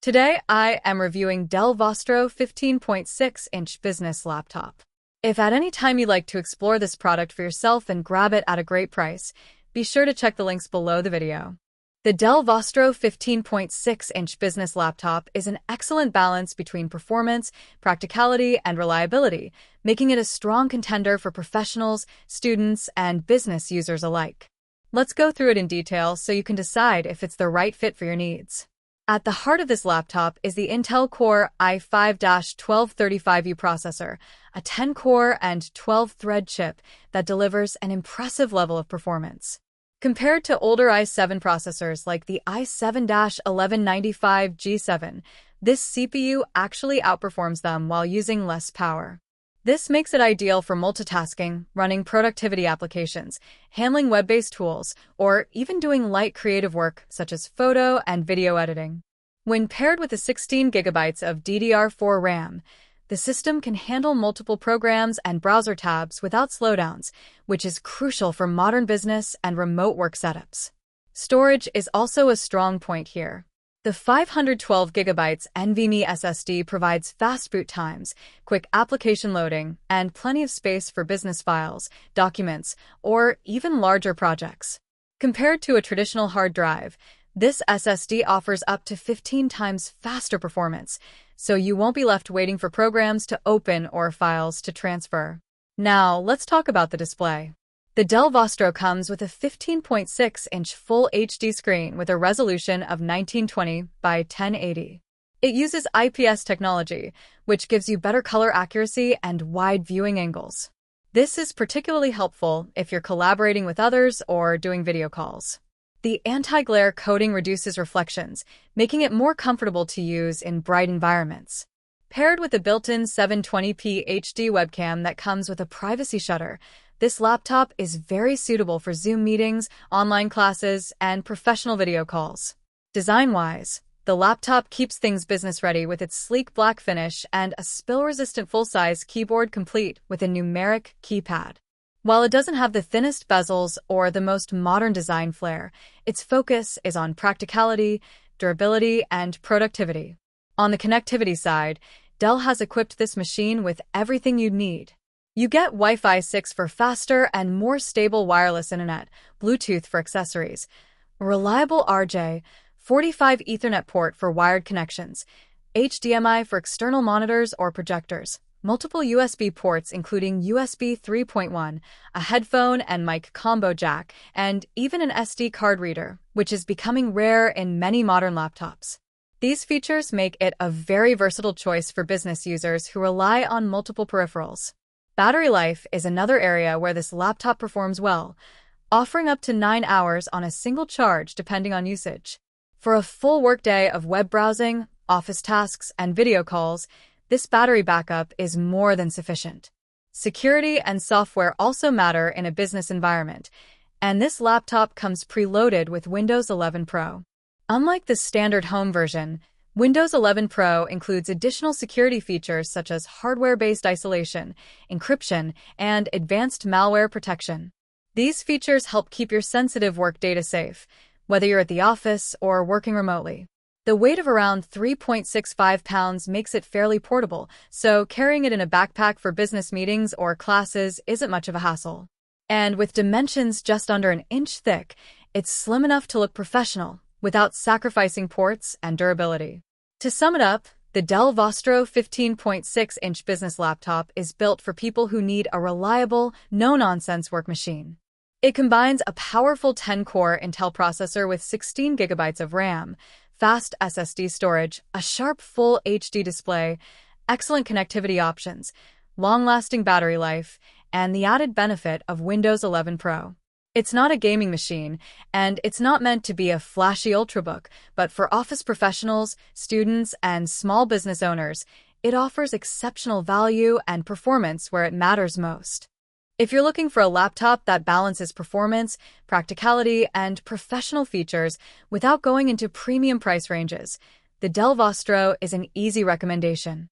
Today, I am reviewing Dell Vostro 15.6-inch business laptop. If at any time you'd like to explore this product for yourself and grab it at a great price, be sure to check the links below the video. The Dell Vostro 15.6-inch business laptop is an excellent balance between performance, practicality, and reliability, making it a strong contender for professionals, students, and business users alike. Let's go through it in detail so you can decide if it's the right fit for your needs. At the heart of this laptop is the Intel Core i5-1235U processor, a 10-core and 12-thread chip that delivers an impressive level of performance. Compared to older i7 processors like the i5-1195G7, this CPU actually outperforms them while using less power. This makes it ideal for multitasking, running productivity applications, handling web-based tools, or even doing light creative work such as photo and video editing. When paired with the 16 GB of DDR4 RAM, the system can handle multiple programs and browser tabs without slowdowns, which is crucial for modern business and remote work setups. Storage is also a strong point here. The 512GB NVMe SSD provides fast boot times, quick application loading, and plenty of space for business files, documents, or even larger projects. Compared to a traditional hard drive, this SSD offers up to 15 times faster performance, so you won't be left waiting for programs to open or files to transfer. Now, let's talk about the display. The Dell Vostro comes with a 15.6-inch Full HD screen with a resolution of 1920 by 1080. It uses IPS technology, which gives you better color accuracy and wide viewing angles. This is particularly helpful if you're collaborating with others or doing video calls. The anti-glare coating reduces reflections, making it more comfortable to use in bright environments. Paired with a built-in 720p HD webcam that comes with a privacy shutter, this laptop is very suitable for Zoom meetings, online classes, and professional video calls. Design-wise, the laptop keeps things business-ready with its sleek black finish and a spill-resistant full-size keyboard complete with a numeric keypad. While it doesn't have the thinnest bezels or the most modern design flair, its focus is on practicality, durability, and productivity. On the connectivity side, Dell has equipped this machine with everything you'd need. You get Wi-Fi 6 for faster and more stable wireless internet, Bluetooth for accessories, a reliable RJ45 Ethernet port for wired connections, HDMI for external monitors or projectors, multiple USB ports including USB 3.1, a headphone and mic combo jack, and even an SD card reader, which is becoming rare in many modern laptops. These features make it a very versatile choice for business users who rely on multiple peripherals. Battery life is another area where this laptop performs well, offering up to 9 hours on a single charge depending on usage. For a full workday of web browsing, office tasks, and video calls, this battery backup is more than sufficient. Security and software also matter in a business environment, and this laptop comes preloaded with Windows 11 Pro. Unlike the standard home version, Windows 11 Pro includes additional security features such as hardware-based isolation, encryption, and advanced malware protection. These features help keep your sensitive work data safe, whether you're at the office or working remotely. The weight of around 3.65 pounds makes it fairly portable, so carrying it in a backpack for business meetings or classes isn't much of a hassle. And with dimensions just under an inch thick, it's slim enough to look professional, without sacrificing ports and durability. To sum it up, the Dell Vostro 15.6-inch business laptop is built for people who need a reliable, no-nonsense work machine. It combines a powerful 10-core Intel processor with 16 GB of RAM, fast SSD storage, a sharp full HD display, excellent connectivity options, long-lasting battery life, and the added benefit of Windows 11 Pro. It's not a gaming machine, and it's not meant to be a flashy ultrabook, but for office professionals, students, and small business owners, it offers exceptional value and performance where it matters most. If you're looking for a laptop that balances performance, practicality, and professional features without going into premium price ranges, the Dell Vostro is an easy recommendation.